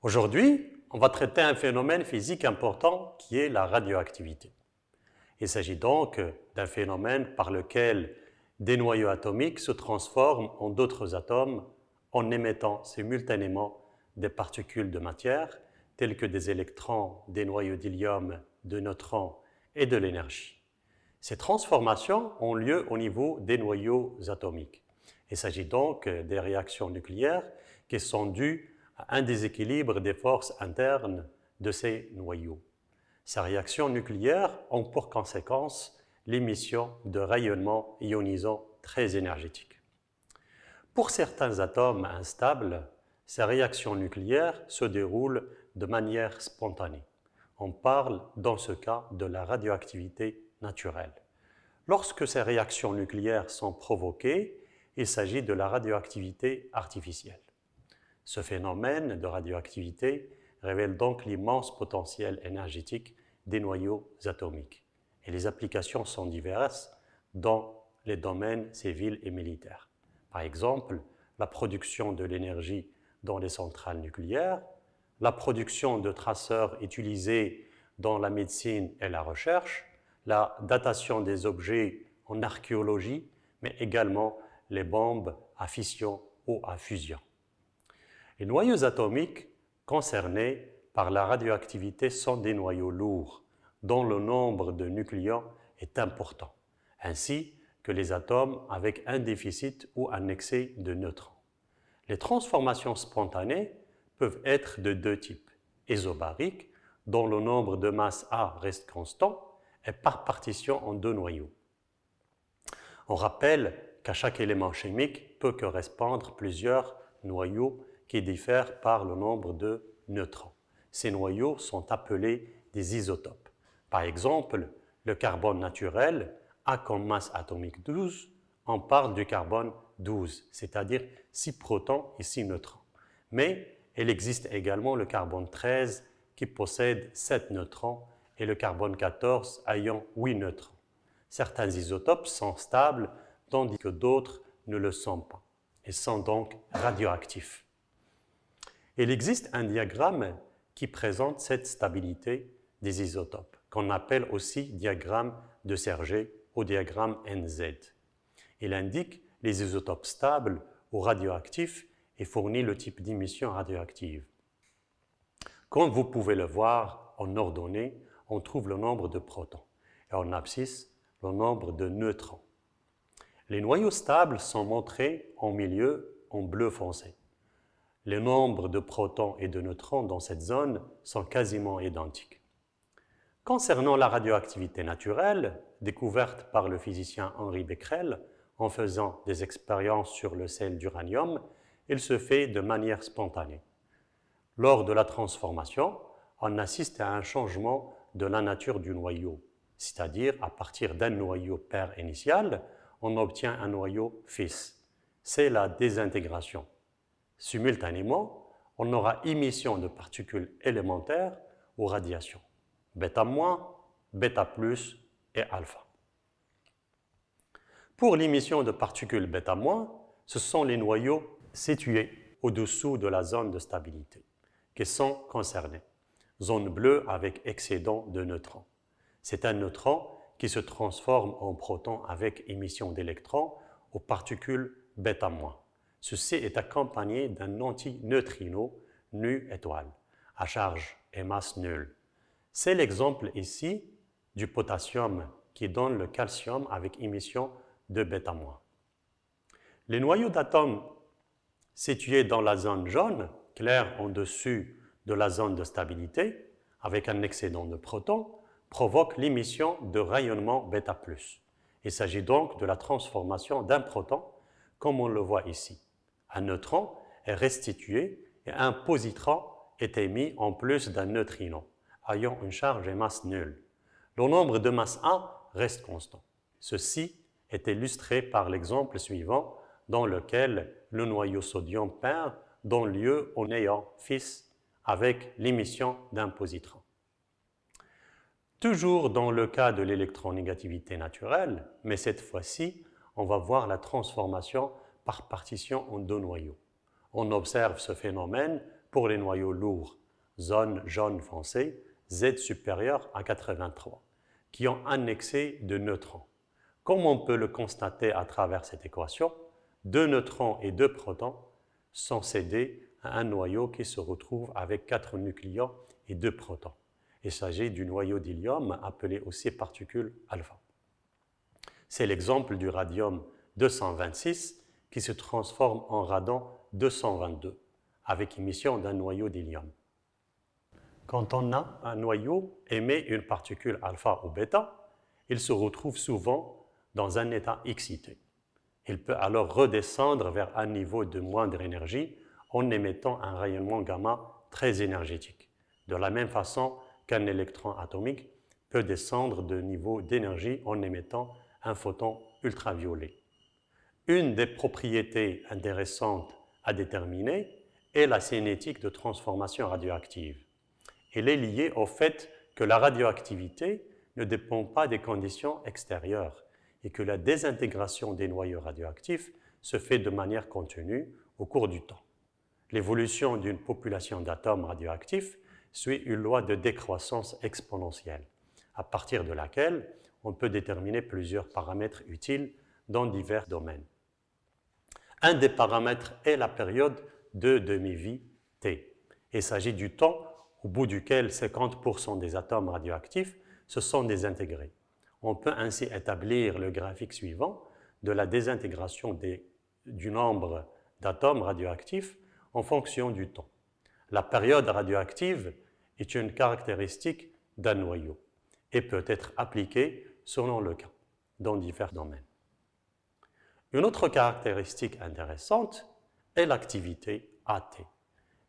Aujourd'hui, on va traiter un phénomène physique important qui est la radioactivité. Il s'agit donc d'un phénomène par lequel des noyaux atomiques se transforment en d'autres atomes en émettant simultanément des particules de matière telles que des électrons, des noyaux d'hélium, de neutrons et de l'énergie. Ces transformations ont lieu au niveau des noyaux atomiques. Il s'agit donc des réactions nucléaires qui sont dues à un déséquilibre des forces internes de ces noyaux. Ces réactions nucléaires ont pour conséquence l'émission de rayonnements ionisants très énergétiques. Pour certains atomes instables, ces réactions nucléaires se déroulent de manière spontanée. On parle dans ce cas de la radioactivité naturelle. Lorsque ces réactions nucléaires sont provoquées, il s'agit de la radioactivité artificielle. Ce phénomène de radioactivité révèle donc l'immense potentiel énergétique des noyaux atomiques. Et les applications sont diverses dans les domaines civils et militaires. Par exemple, la production de l'énergie dans les centrales nucléaires, la production de traceurs utilisés dans la médecine et la recherche, la datation des objets en archéologie, mais également les bombes à fission ou à fusion. Les noyaux atomiques concernés par la radioactivité sont des noyaux lourds, dont le nombre de nucléons est important, ainsi que les atomes avec un déficit ou un excès de neutrons. Les transformations spontanées peuvent être de deux types, isobariques, dont le nombre de masse A reste constant, et par partition en deux noyaux. On rappelle qu'à chaque élément chimique peut correspondre plusieurs noyaux qui diffèrent par le nombre de neutrons. Ces noyaux sont appelés des isotopes. Par exemple, le carbone naturel a comme masse atomique 12, on parle du carbone 12, c'est-à-dire 6 protons et 6 neutrons. Mais il existe également le carbone 13 qui possède 7 neutrons et le carbone 14 ayant 8 neutrons. Certains isotopes sont stables tandis que d'autres ne le sont pas et sont donc radioactifs. Il existe un diagramme qui présente cette stabilité des isotopes, qu'on appelle aussi diagramme de Serge ou diagramme NZ. Il indique les isotopes stables ou radioactifs et fournit le type d'émission radioactive. Comme vous pouvez le voir en ordonnée, on trouve le nombre de protons et en abscisse le nombre de neutrons. Les noyaux stables sont montrés en milieu en bleu foncé. Les nombres de protons et de neutrons dans cette zone sont quasiment identiques. Concernant la radioactivité naturelle, découverte par le physicien Henri Becquerel en faisant des expériences sur le sel d'uranium, il se fait de manière spontanée. Lors de la transformation, on assiste à un changement de la nature du noyau, c'est-à-dire à partir d'un noyau pair initial, on obtient un noyau fils. C'est la désintégration. Simultanément, on aura émission de particules élémentaires ou radiation, bêta-, bêta+ et alpha. Pour l'émission de particules bêta-, ce sont les noyaux situés au-dessous de la zone de stabilité qui sont concernés. Zone bleue avec excédent de neutrons. C'est un neutron qui se transforme en proton avec émission d'électrons aux particules bêta-. Ceci est accompagné d'un antineutrino nu étoile, à charge et masse nulle. C'est l'exemple ici du potassium qui donne le calcium avec émission de bêta-. Les noyaux d'atomes situés dans la zone jaune, claire en dessus de la zone de stabilité, avec un excédent de protons, provoquent l'émission de rayonnement bêta+. Il s'agit donc de la transformation d'un proton, comme on le voit ici. Un neutron est restitué et un positron est émis en plus d'un neutrino, ayant une charge et masse nulle. Le nombre de masse A reste constant. Ceci est illustré par l'exemple suivant, dans lequel le noyau sodium pair donne lieu au néon fils avec l'émission d'un positron. Toujours dans le cas de l'électronégativité naturelle, mais cette fois-ci, on va voir la transformation par partition en deux noyaux. On observe ce phénomène pour les noyaux lourds, zone jaune foncé, Z supérieur à 83, qui ont un excès de neutrons. Comme on peut le constater à travers cette équation, 2 neutrons et 2 protons sont cédés à un noyau qui se retrouve avec 4 nucléons et 2 protons. Il s'agit du noyau d'hélium appelé aussi particule alpha. C'est l'exemple du radium 226 qui se transforme en radon 222 avec émission d'un noyau d'hélium. Quand on a un noyau émet une particule alpha ou bêta, il se retrouve souvent dans un état excité. Il peut alors redescendre vers un niveau de moindre énergie en émettant un rayonnement gamma très énergétique, de la même façon qu'un électron atomique peut descendre de niveau d'énergie en émettant un photon ultraviolet. Une des propriétés intéressantes à déterminer est la cinétique de transformation radioactive. Elle est liée au fait que la radioactivité ne dépend pas des conditions extérieures et que la désintégration des noyaux radioactifs se fait de manière continue au cours du temps. L'évolution d'une population d'atomes radioactifs suit une loi de décroissance exponentielle, à partir de laquelle on peut déterminer plusieurs paramètres utiles dans divers domaines. Un des paramètres est la période de demi-vie T. Il s'agit du temps au bout duquel 50% des atomes radioactifs se sont désintégrés. On peut ainsi établir le graphique suivant de la désintégration du nombre d'atomes radioactifs en fonction du temps. La période radioactive est une caractéristique d'un noyau et peut être appliquée selon le cas dans divers domaines. Une autre caractéristique intéressante est l'activité AT,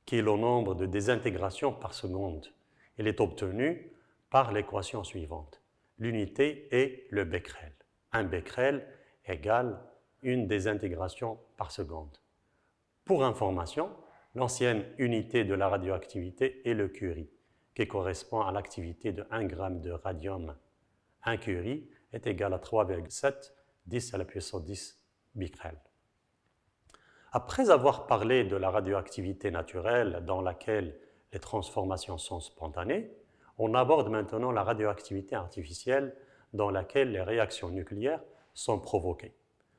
qui est le nombre de désintégrations par seconde. Elle est obtenue par l'équation suivante. L'unité est le becquerel. Un becquerel égale une désintégration par seconde. Pour information, l'ancienne unité de la radioactivité est le curie, qui correspond à l'activité de 1 g de radium. Un curie est égal à 3,7 10 à la puissance 10 becquerel. Après avoir parlé de la radioactivité naturelle dans laquelle les transformations sont spontanées, on aborde maintenant la radioactivité artificielle dans laquelle les réactions nucléaires sont provoquées.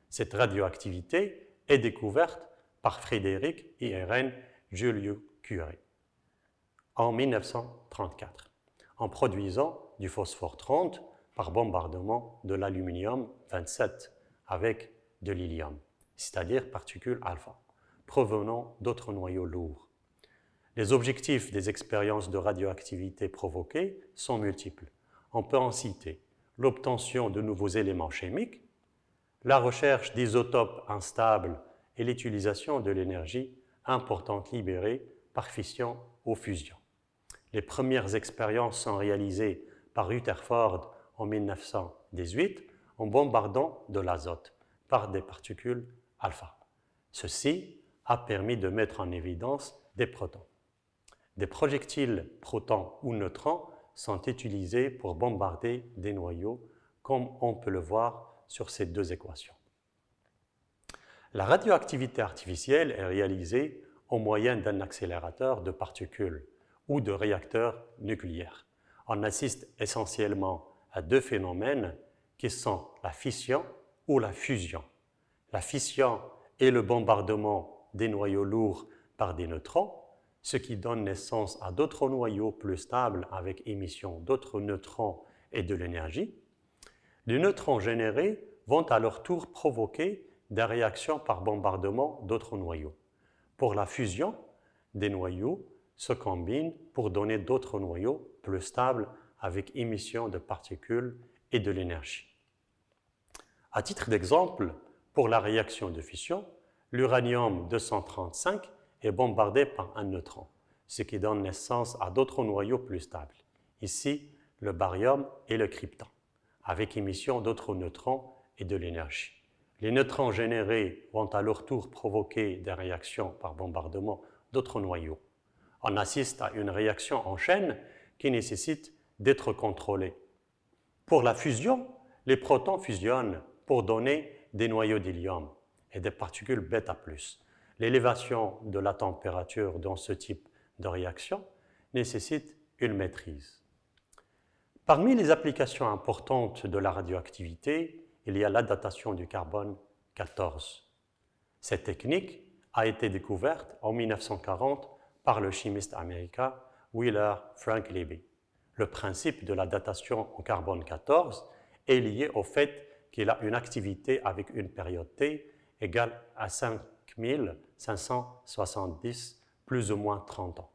Cette radioactivité est découverte par Frédéric IRN Joliot-Curie en 1934, en produisant du phosphore 30 par bombardement de l'aluminium 27 avec de l'hélium, c'est-à-dire particules alpha, provenant d'autres noyaux lourds. Les objectifs des expériences de radioactivité provoquées sont multiples. On peut en citer l'obtention de nouveaux éléments chimiques, la recherche d'isotopes instables et l'utilisation de l'énergie importante libérée par fission ou fusion. Les premières expériences sont réalisées par Rutherford en 1918 en bombardant de l'azote par des particules alpha. Ceci a permis de mettre en évidence des protons. Des projectiles protons ou neutrons sont utilisés pour bombarder des noyaux, comme on peut le voir sur ces deux équations. La radioactivité artificielle est réalisée au moyen d'un accélérateur de particules ou de réacteurs nucléaires. On assiste essentiellement à deux phénomènes qui sont la fission ou la fusion. La fission est le bombardement des noyaux lourds par des neutrons, ce qui donne naissance à d'autres noyaux plus stables avec émission d'autres neutrons et de l'énergie. Les neutrons générés vont à leur tour provoquer des réactions par bombardement d'autres noyaux. Pour la fusion, des noyaux se combinent pour donner d'autres noyaux plus stables avec émission de particules et de l'énergie. À titre d'exemple, pour la réaction de fission, l'uranium-235 est bombardé par un neutron, ce qui donne naissance à d'autres noyaux plus stables. Ici, le barium et le krypton, avec émission d'autres neutrons et de l'énergie. Les neutrons générés vont à leur tour provoquer des réactions par bombardement d'autres noyaux. On assiste à une réaction en chaîne qui nécessite d'être contrôlée. Pour la fusion, les protons fusionnent pour donner des noyaux d'hélium et des particules β+. L'élévation de la température dans ce type de réaction nécessite une maîtrise. Parmi les applications importantes de la radioactivité, il y a la datation du carbone 14. Cette technique a été découverte en 1940 par le chimiste américain Wheeler Frank Libby. Le principe de la datation au carbone 14 est lié au fait qu'il a une activité avec une période T égale à 5570 plus ou moins 30 ans.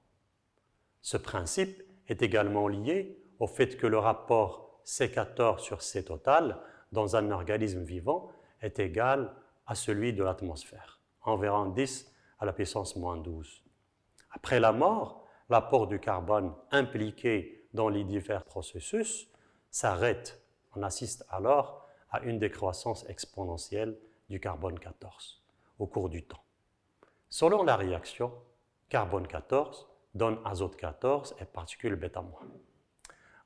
Ce principe est également lié au fait que le rapport C14 sur C total dans un organisme vivant est égal à celui de l'atmosphère, environ 10 à la puissance moins 12. Après la mort, l'apport du carbone impliqué dans les divers processus s'arrête. On assiste alors à une décroissance exponentielle du carbone 14 au cours du temps. Selon la réaction, carbone 14 donne azote 14 et particules β-.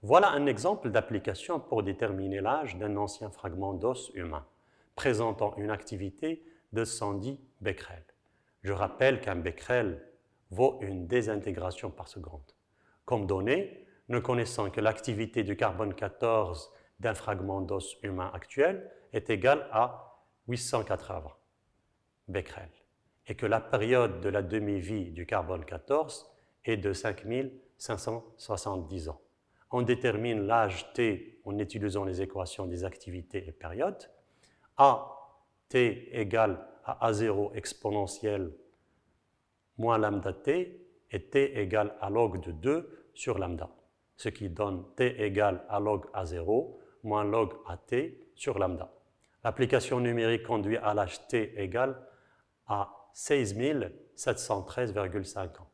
Voilà un exemple d'application pour déterminer l'âge d'un ancien fragment d'os humain, présentant une activité de 110 becquerels. Je rappelle qu'un becquerel vaut une désintégration par seconde. Comme donnée, nous connaissons que l'activité du carbone 14 d'un fragment d'os humain actuel est égale à 880 becquerels et que la période de la demi-vie du carbone 14 est de 5570 ans. On détermine l'âge T en utilisant les équations des activités et périodes. T égale à A0 exponentielle moins lambda T et T égale à log de 2 sur lambda, ce qui donne T égale à log A0 moins log AT sur lambda. L'application numérique conduit à l'âge T égale à 6713,5 ans.